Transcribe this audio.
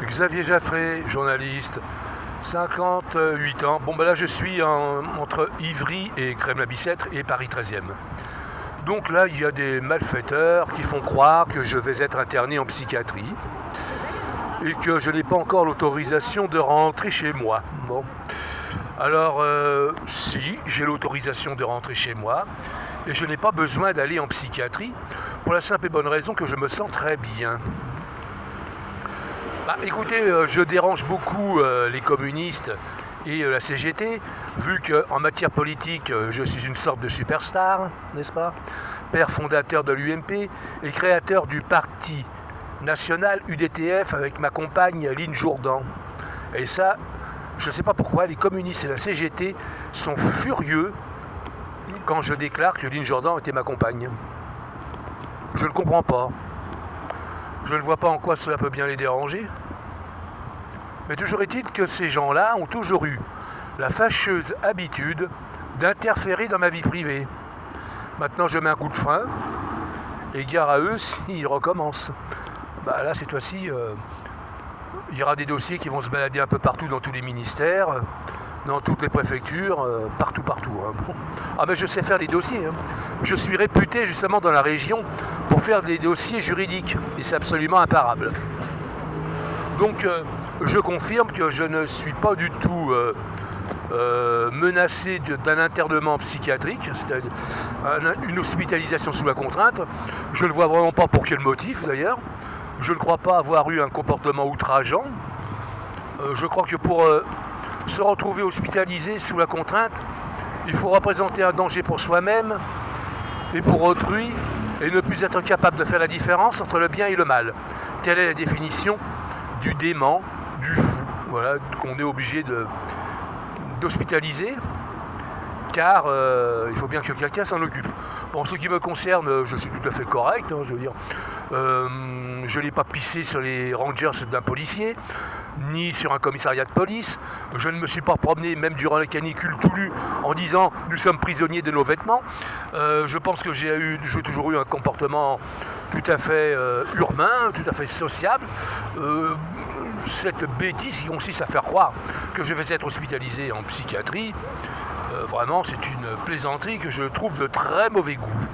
Xavier Jaffré, journaliste, 58 ans. Bon ben là je suis entre Ivry et Crème-la-Bicêtre et Paris 13e. Donc là il y a des malfaiteurs qui font croire que je vais être interné en psychiatrie et que je n'ai pas encore l'autorisation de rentrer chez moi. Bon. Alors si, j'ai l'autorisation de rentrer chez moi et je n'ai pas besoin d'aller en psychiatrie pour la simple et bonne raison que je me sens très bien. Écoutez, je dérange beaucoup les communistes et la CGT, vu qu'en matière politique, je suis une sorte de superstar, n'est-ce pas? Père fondateur de l'UMP et créateur du parti national UDTF avec ma compagne Lynn Jourdan. Et ça, je ne sais pas pourquoi, les communistes et la CGT sont furieux quand je déclare que Lynn Jourdan était ma compagne. Je ne comprends pas. Je ne vois pas en quoi cela peut bien les déranger. Mais toujours est-il que ces gens-là ont toujours eu la fâcheuse habitude d'interférer dans ma vie privée. Maintenant, je mets un coup de frein et gare à eux s'ils recommencent. Là, cette fois-ci, il y aura des dossiers qui vont se balader un peu partout dans tous les ministères, dans toutes les préfectures, partout. Bon. Mais je sais faire des dossiers. Je suis réputé justement dans la région pour faire des dossiers juridiques et c'est absolument imparable. Donc je confirme que je ne suis pas du tout menacé d'un internement psychiatrique, c'est-à-dire une hospitalisation sous la contrainte. Je ne vois vraiment pas pour quel motif d'ailleurs. Je ne crois pas avoir eu un comportement outrageant. Je crois que pour se retrouver hospitalisé sous la contrainte, il faut représenter un danger pour soi-même et pour autrui et ne plus être capable de faire la différence entre le bien et le mal. Telle est la définition du dément, du fou, voilà, qu'on est obligé d'hospitaliser, car il faut bien que quelqu'un s'en occupe. En ce qui me concerne, je suis tout à fait correct, je veux dire, je n'ai pas pissé sur les rangers d'un policier, ni sur un commissariat de police, je ne me suis pas promené, même durant la canicule, tout nu, en disant « nous sommes prisonniers de nos vêtements ». Je pense que j'ai toujours eu un comportement tout à fait urbain, tout à fait sociable. Cette bêtise qui consiste à faire croire que je vais être hospitalisé en psychiatrie, vraiment c'est une plaisanterie que je trouve de très mauvais goût.